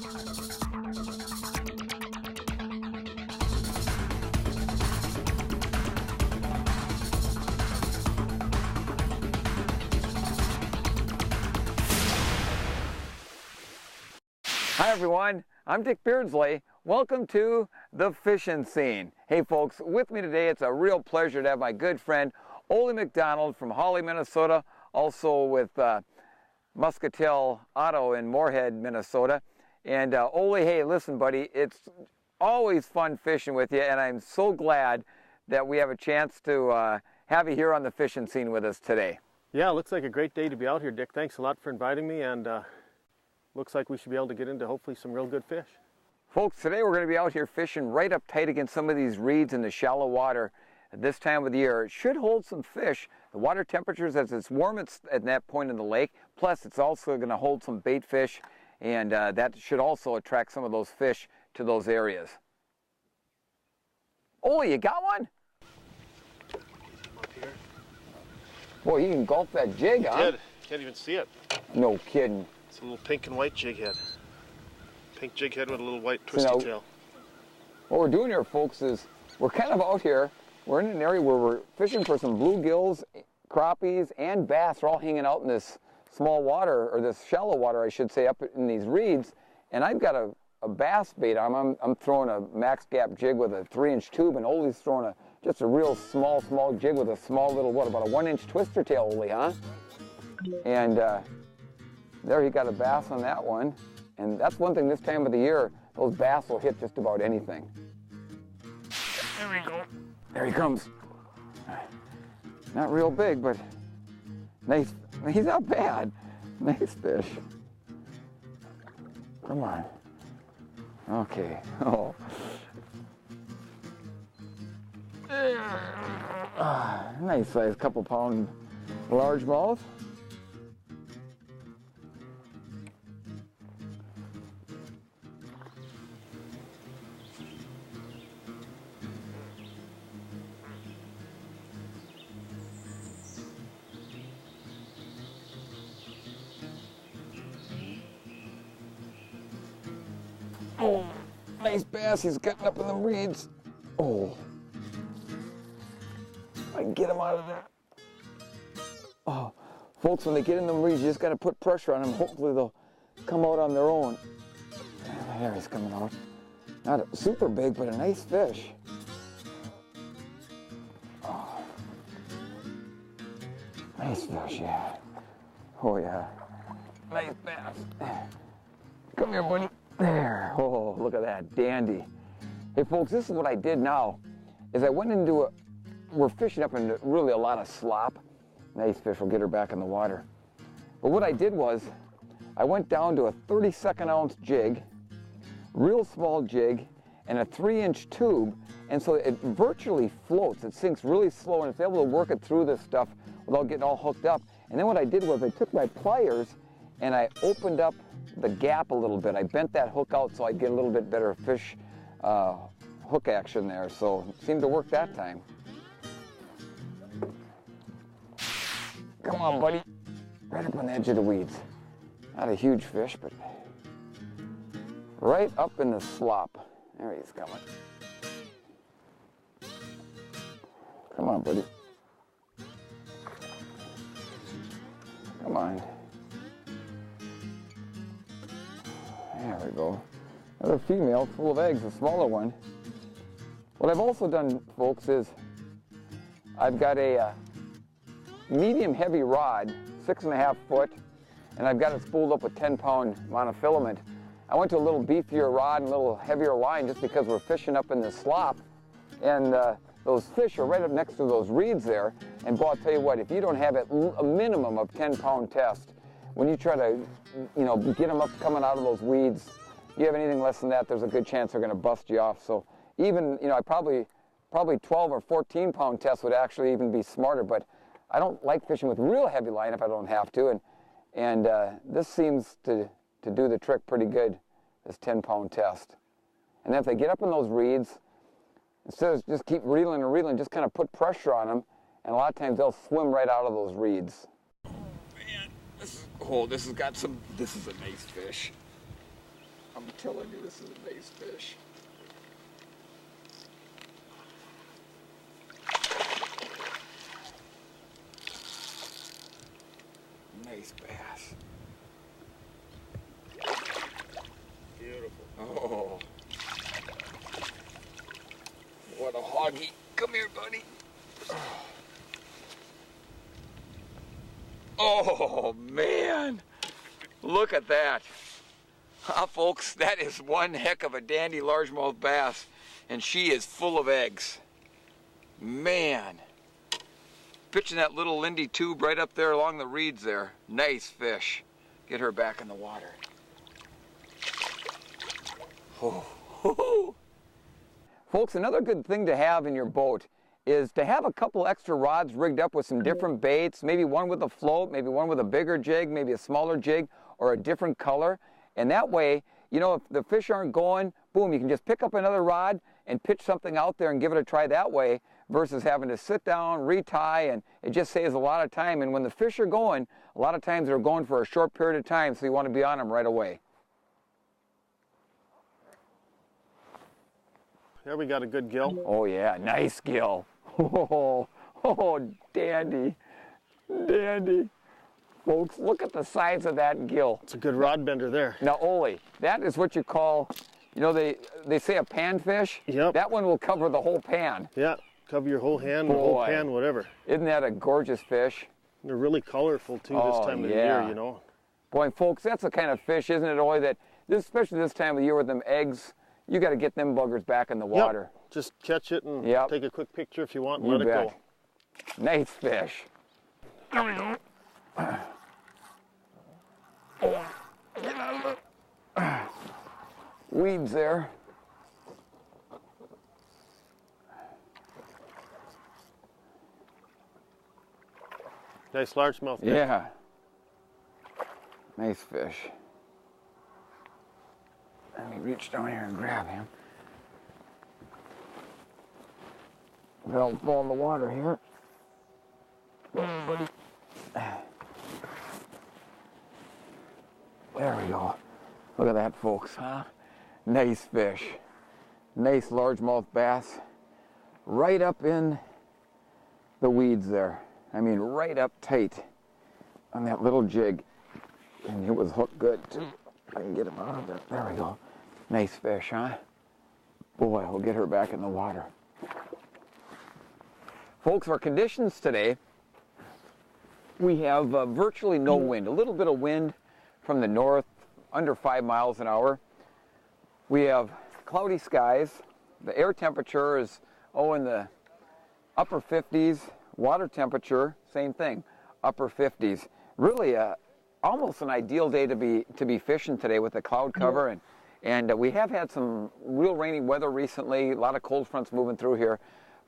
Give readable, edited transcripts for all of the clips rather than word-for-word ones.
Hi everyone, I'm Dick Beardsley. Welcome to the fishing scene. Hey folks, with me today it's a real pleasure to have my good friend Ole McDonald from Hawley, Minnesota, also with Muscatel Auto in Moorhead, Minnesota. And Ole, hey, listen buddy, it's always fun fishing with you, and I'm so glad that we have a chance to have you here on the fishing scene with us today. Yeah, it looks like a great day to be out here, Dick. Thanks a lot for inviting me, and looks like we should be able to get into hopefully some real good fish. Folks, today we're going to be out here fishing right up tight against some of these reeds in the shallow water at this time of the year. It should hold some fish. The water temperatures, as it's warm at that point in the lake, plus it's also going to hold some bait fish, and that should also attract some of those fish to those areas. Oh, you got one? Up here. Boy, you can gulp that jig, huh? I did. Can't even see it. No kidding. It's a little pink and white jig head. Pink jig head with a little white twisty tail. What we're doing here, folks, is we're kind of out here. We're in an area where we're fishing for some bluegills, crappies, and bass. They're all hanging out in this small water, or this shallow water, I should say, up in these reeds. And I've got a bass bait on. I'm throwing a max gap jig with a 3-inch tube, and Ole's throwing just a real small jig with a small little, what, about a 1-inch twister tail, Ole, huh? And there he got a bass on that one. And that's one thing this time of the year, those bass will hit just about anything. There we go. There he comes. Not real big, but nice. He's not bad. Nice fish. Come on. Okay. Oh. Nice size, couple pound largemouth. Oh, nice bass. He's getting up in the reeds. Oh. I can get him out of there. Oh, folks, when they get in the reeds, you just got to put pressure on them. Hopefully they'll come out on their own. There he's coming out. Not super big, but a nice fish. Oh. Nice fish, yeah. Oh, yeah. Nice bass. Come here, buddy. There. Oh, look at that. Dandy. Hey, folks, this is what I did now, is I went into we're fishing up in really a lot of slop. Nice fish. We'll get her back in the water. But what I did was, I went down to a 32nd ounce jig, real small jig, and a 3-inch tube, and so it virtually floats. It sinks really slow, and it's able to work it through this stuff without getting all hooked up. And then what I did was I took my pliers and I opened up the gap a little bit. I bent that hook out so I'd get a little bit better fish hook action there. So it seemed to work that time. Come on, buddy. Right up on the edge of the weeds. Not a huge fish, but right up in the slop. There he's coming. Come on, buddy. Come on. There we go. Another female full of eggs, a smaller one. What I've also done, folks, is I've got a medium heavy rod, 6.5 foot, and I've got it spooled up with 10-pound monofilament. I went to a little beefier rod and a little heavier line just because we're fishing up in the slop, and those fish are right up next to those reeds there. And boy, I'll tell you what, if you don't have a minimum of 10-pound test, when you try to, get them up coming out of those weeds, you have anything less than that, there's a good chance they're going to bust you off. So even, I probably 12 or 14-pound test would actually even be smarter. But I don't like fishing with real heavy line if I don't have to, and this seems to do the trick pretty good, this 10-pound test. And then if they get up in those reeds, instead of just keep reeling and reeling, just kind of put pressure on them, and a lot of times they'll swim right out of those reeds. Oh man, this is a nice fish. I'm telling you, this is a nice fish. Nice bass. Beautiful. Oh. What a hoggy. Come here, buddy. Oh, man. Look at that. Folks, that is one heck of a dandy largemouth bass, and she is full of eggs. Man. Pitching that little Lindy tube right up there along the reeds there. Nice fish. Get her back in the water. Oh. Folks, another good thing to have in your boat is to have a couple extra rods rigged up with some different baits, maybe one with a float, maybe one with a bigger jig, maybe a smaller jig, or a different color. And that way, you know, if the fish aren't going, boom, you can just pick up another rod and pitch something out there and give it a try that way versus having to sit down, retie, and it just saves a lot of time. And when the fish are going, a lot of times they're going for a short period of time, so you want to be on them right away. There we got a good gill. Oh yeah, nice gill. Oh, dandy, dandy. Folks, look at the size of that gill. It's a good rod bender there. Now, Ole, that is what you call, you know, they say a panfish. Yep. That one will cover the whole pan. Yeah, cover your whole hand, the whole pan, whatever. Isn't that a gorgeous fish? They're really colorful too this time of the year, you know. Boy, folks, that's the kind of fish, isn't it, Ole, that especially this time of year with them eggs, you got to get them buggers back in the water. Yep. Just catch it and take a quick picture if you want and let it go. Nice fish. There we go. Weeds there. Nice largemouth. Yeah. Nice fish. Let me reach down here and grab him. They'll fall in the water here. There we go. Look at that, folks, huh? Nice fish. Nice largemouth bass. Right up in the weeds there. I mean, right up tight on that little jig. And it was hooked good, too. I can get him out of there. There we go. Nice fish, huh? Boy, we'll get her back in the water. Folks, our conditions today, we have virtually no wind. A little bit of wind from the north, under 5 miles an hour. We have cloudy skies. The air temperature is, in the upper 50s. Water temperature, same thing, upper 50s. Really, almost an ideal day to be fishing today with the cloud cover, and we have had some real rainy weather recently. A lot of cold fronts moving through here,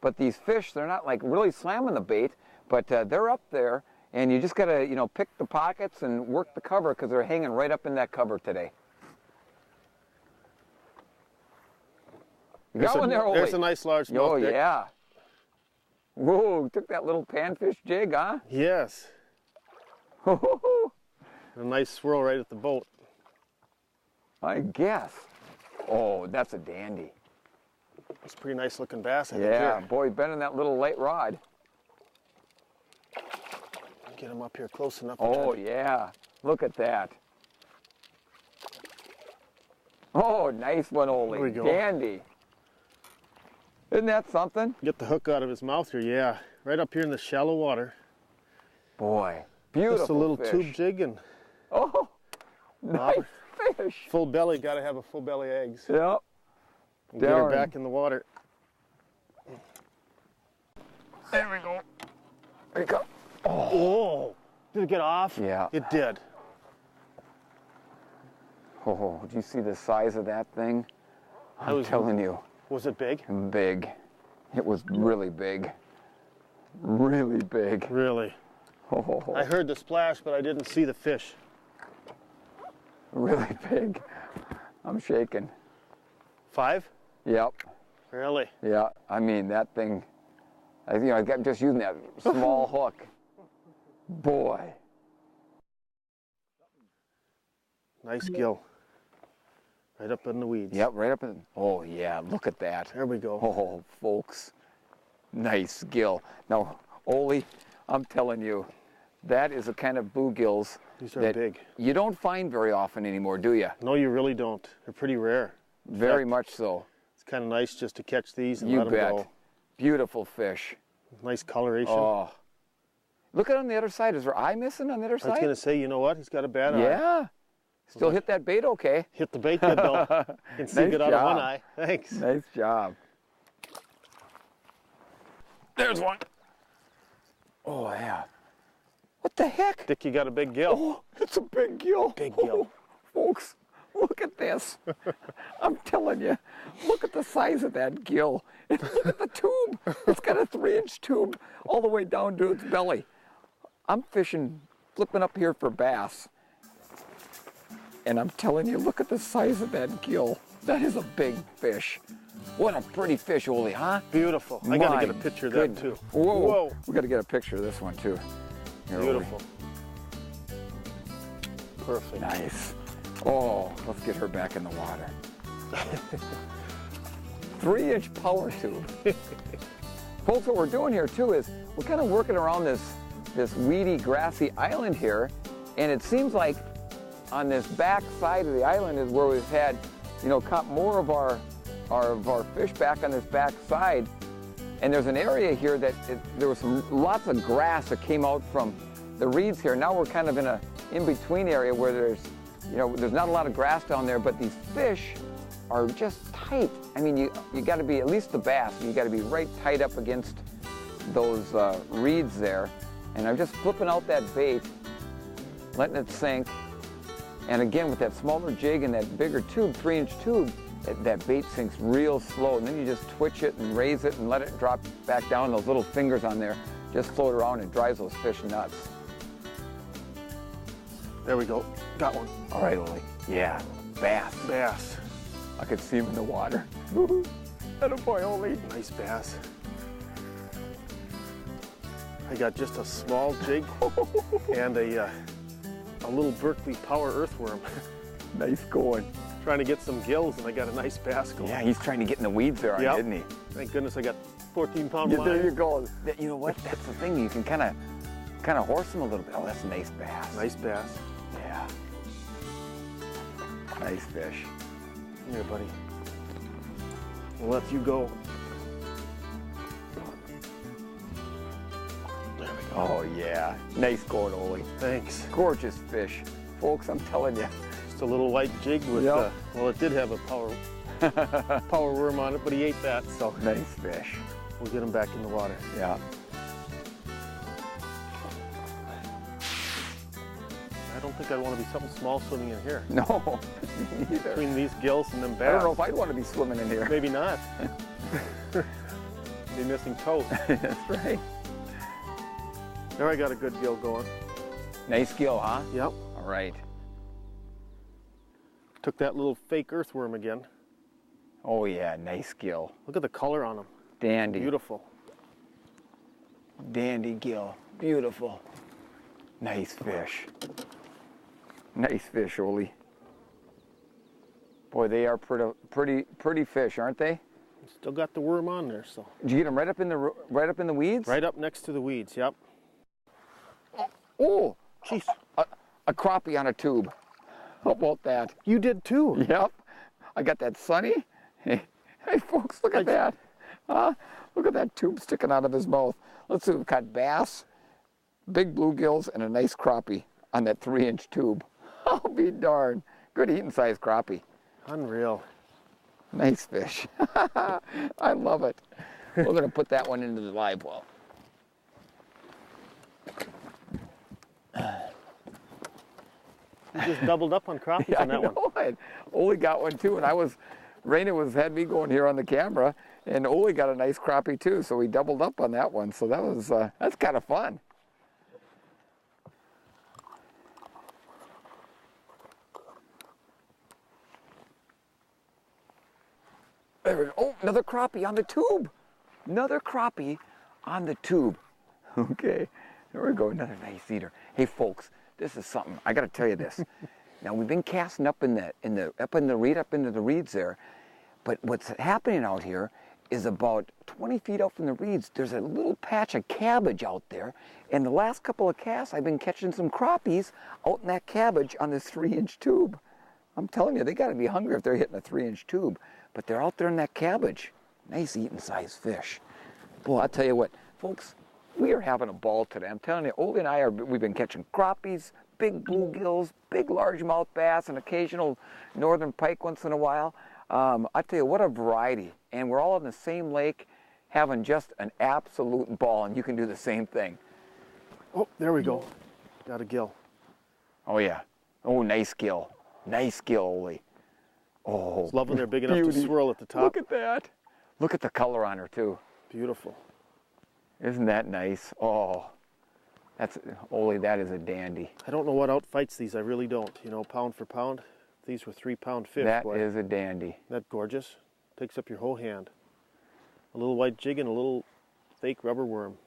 but these fish, they're not like really slamming the bait, but they're up there, and you just gotta pick the pockets and work the cover because they're hanging right up in that cover today. You got one there, Ole. There's a nice largemouth. Oh yeah. Whoa, took that little panfish jig, huh? Yes. A nice swirl right at the boat. I guess. Oh, that's a dandy. It's a pretty nice looking bass, I think. Yeah, here. boy, bending that little light rod. Get him up here close enough. Oh, yeah. Look at that. Oh, nice one, Ole. There we go. Dandy. Isn't that something? Get the hook out of his mouth here, yeah. Right up here in the shallow water. Boy, beautiful Just a little fish. tube jig and... Oh, nice fish. Full belly, gotta have a full belly eggs. Yep. And get her back in the water. There we go. There you go. Oh, did it get off? Yeah. It did. Oh, did you see the size of that thing? I'm telling you. Was it big? Big. It was really big. Really big. Really? Oh. I heard the splash, but I didn't see the fish. Really big. I'm shaking. 5? Yep. Really? Yeah. I mean, that thing, I got just using that small hook. Boy. Nice gill. Right up in the weeds. Yep, right up in, oh yeah, look at that. There we go. Oh, folks, nice gill. Now, Ole, I'm telling you, that is a kind of bluegills These are that big. you don't find very often anymore, do you? No, you really don't. They're pretty rare. Very much so. It's kind of nice just to catch these and You let them bet. go. Beautiful fish. Nice coloration. Oh. Look at on the other side. Is her eye missing on the other I was side? going to say, you know what? He's got a bad eye. Yeah. Still hit that bait okay. Hit the bait good, though. Can see Nice good out of one job. eye. Thanks. Nice job. There's one. Oh, yeah. What the heck? Dick, you got a big gill. Oh, it's a big gill. Big gill. Oh, folks, look at this. I'm telling you, look at the size of that gill. And look at the tube. It's got a 3-inch tube all the way down to its belly. I'm fishing, flipping up here for bass. And I'm telling you, look at the size of that gill. That is a big fish. What a pretty fish, Ole, huh? Beautiful. I got to get a picture of that, too. Whoa. Whoa. We got to get a picture of this one, too. Here, Beautiful. Ole. Perfect. Nice. Oh, let's get her back in the water. 3-inch power tube. Folks, what we're doing here, too, is we're kind of working around this weedy, grassy island here. And it seems like on this back side of the island is where we've had, you know, caught more of our fish back on this back side. And there's an area here that there was lots of grass that came out from the reeds here. Now we're kind of in a in-between area where there's not a lot of grass down there, but these fish are just tight. I mean, you got to be, at least the bass, you got to be right tight up against those reeds there. And I'm just flipping out that bait, letting it sink. And again, with that smaller jig and that bigger tube, 3-inch tube, that bait sinks real slow. And then you just twitch it and raise it and let it drop back down. Those little fingers on there just float around and drives those fish nuts. There we go. Got one. All right, Ole. Yeah, bass. Bass. I could see him in the water. Attaboy, Ole. Nice bass. I got just a small jig and a little Berkeley Power earthworm. Nice going. Trying to get some gills, and I got a nice bass going. Yeah, he's trying to get in the weeds there, Yep. didn't he? Thank goodness I got 14-pound Yeah, line. there you go. You know what? That's the thing. You can kind of horse him a little bit. Oh, that's a nice bass. Nice bass. Yeah. Nice fish. Come here, buddy. We'll let you go. There we go. Oh yeah. Nice going, Ole. Thanks. Gorgeous fish. Folks, I'm telling you. Just a little white jig with, Yep. well, it did have a power worm on it, but he ate that, so Nice fish. we'll get him back in the water. Yeah. I don't think I'd want to be something small swimming in here. No, me neither. Between these gills and them bass. I don't know if I'd want to be swimming in here. Maybe not. Be missing toes. That's right. There I got a good gill going. Nice gill, huh? Yep. All right. Took that little fake earthworm again. Oh yeah, nice gill. Look at the color on him. Dandy. Beautiful. Dandy gill. Beautiful. Nice fish. Nice fish, Ole. Boy, they are pretty fish, aren't they? Still got the worm on there, so. Did you get them right up in the weeds? Right up next to the weeds, yep. Oh, Jeez. a crappie on a tube. How about that? You did too. Yep. I got that Sunny. Hey, folks, look at that. Look at that tube sticking out of his mouth. Let's see, we've got bass, big bluegills, and a nice crappie on that 3-inch tube. I'll be darned. Good eating size crappie. Unreal. Nice fish. I love it. We're going to put that one into the live well. You just doubled up on crappies Yeah, on that one. one. Ole got one too, and Raina had me going here on the camera, and Ole got a nice crappie too, so we doubled up on that one. So that was that's kind of fun. There we go. Oh, another crappie on the tube. Another crappie on the tube. Okay, there we go. Another nice eater. Hey, folks, this is something. I got to tell you this. Now we've been casting up into the reeds there, but what's happening out here is about 20 feet out from the reeds, there's a little patch of cabbage out there, and the last couple of casts I've been catching some crappies out in that cabbage on this 3-inch tube. I'm telling you, they got to be hungry if they're hitting a 3-inch tube, but they're out there in that cabbage. Nice eating sized fish. Boy, I'll tell you what, folks, we are having a ball today. I'm telling you, Ole and I we've been catching crappies, big bluegills, big largemouth bass, and occasional northern pike once in a while. I tell you, what a variety. And we're all in the same lake having just an absolute ball, and you can do the same thing. Oh, there we go. Got a gill. Oh, yeah. Oh, nice gill. Nice gill, Ole. Oh, it's lovely. They're big enough to swirl at the top. Look at that. Look at the color on her, too. Beautiful. Isn't that nice? Oh, that's, Ole, that is a dandy. I don't know what outfights these. I really don't. You know, pound for pound. These were 3-pound fish. That boy. is a dandy. That gorgeous. Takes up your whole hand. A little white jig and a little fake rubber worm.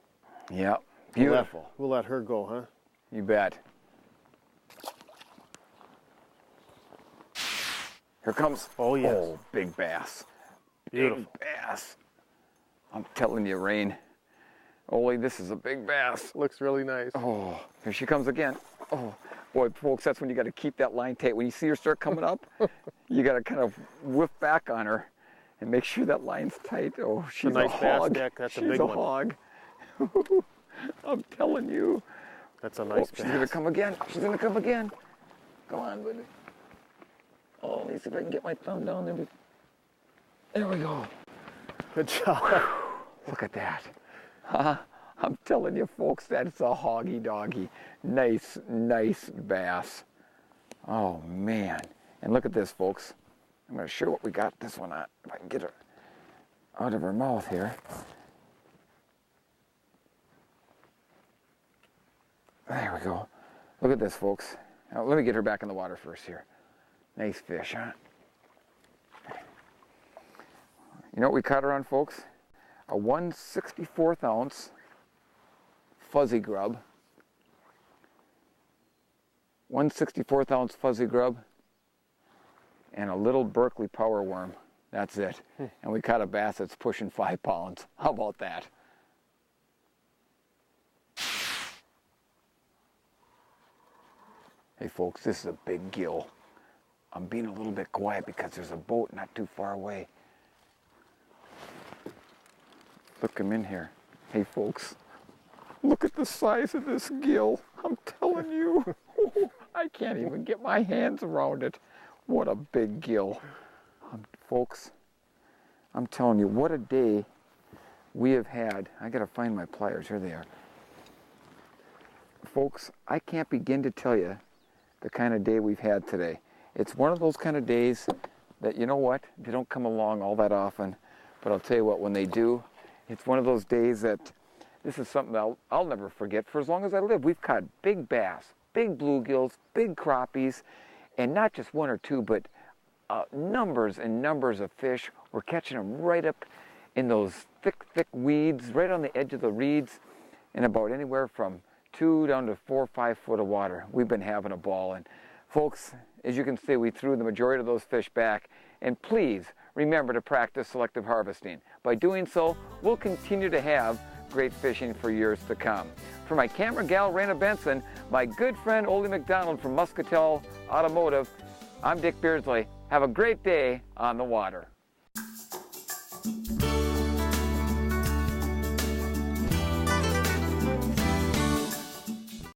Yep. Beautiful. We'll let her go, huh? You bet. Here comes. Oh, yes. Oh, big bass. Beautiful. Big bass. I'm telling you, Rain. Ole, this is a big bass. Looks really nice. Oh, here she comes again. Oh, boy, folks, that's when you got to keep that line tight. When you see her start coming up, you got to kind of whip back on her and make sure that line's tight. Oh, she's a nice hog. bass, Dick. That's she's a big one. Hog. I'm telling you. That's a nice She's bass. going to come again. She's going to come again. Come on, buddy. Oh, let me see if I can get my thumb down there. There we go. Good job. Look at that. Huh? I'm telling you, folks, that's a hoggy doggy. Nice, nice bass. Oh, man. And look at this, folks. I'm going to show what we got this one at. If I can get her out of her mouth here. There we go. Look at this, folks. Now, let me get her back in the water first here. Nice fish, huh? You know what we caught her on, folks? A 1/64 ounce fuzzy grub. 1/64 ounce fuzzy grub and a little Berkeley power worm. That's it. And we caught a bass that's pushing 5 pounds. How about that? Hey folks, this is a big gill. I'm being a little bit quiet because there's a boat not too far away. Look him in here. Hey folks, look at the size of this gill. I'm telling you, I can't even get my hands around it. What a big gill. Folks, I'm telling you, what a day we have had. I gotta find my pliers, here they are. Folks, I can't begin to tell you the kind of day we've had today. It's one of those kind of days that, you know what, they don't come along all that often, but I'll tell you what, when they do, it's one of those days that this is something that I'll never forget for as long as I live. We've caught big bass, big bluegills, big crappies, and not just one or two, but numbers and numbers of fish. We're catching them right up in those thick, thick weeds, right on the edge of the reeds, in about anywhere from 2 down to 4 or 5 foot of water. We've been having a ball. And folks, as you can see, we threw the majority of those fish back. And please remember to practice selective harvesting. By doing so, we'll continue to have great fishing for years to come. For my camera gal, Raina Benson, my good friend, Ole McDonald from Muscatel Automotive, I'm Dick Beardsley. Have a great day on the water.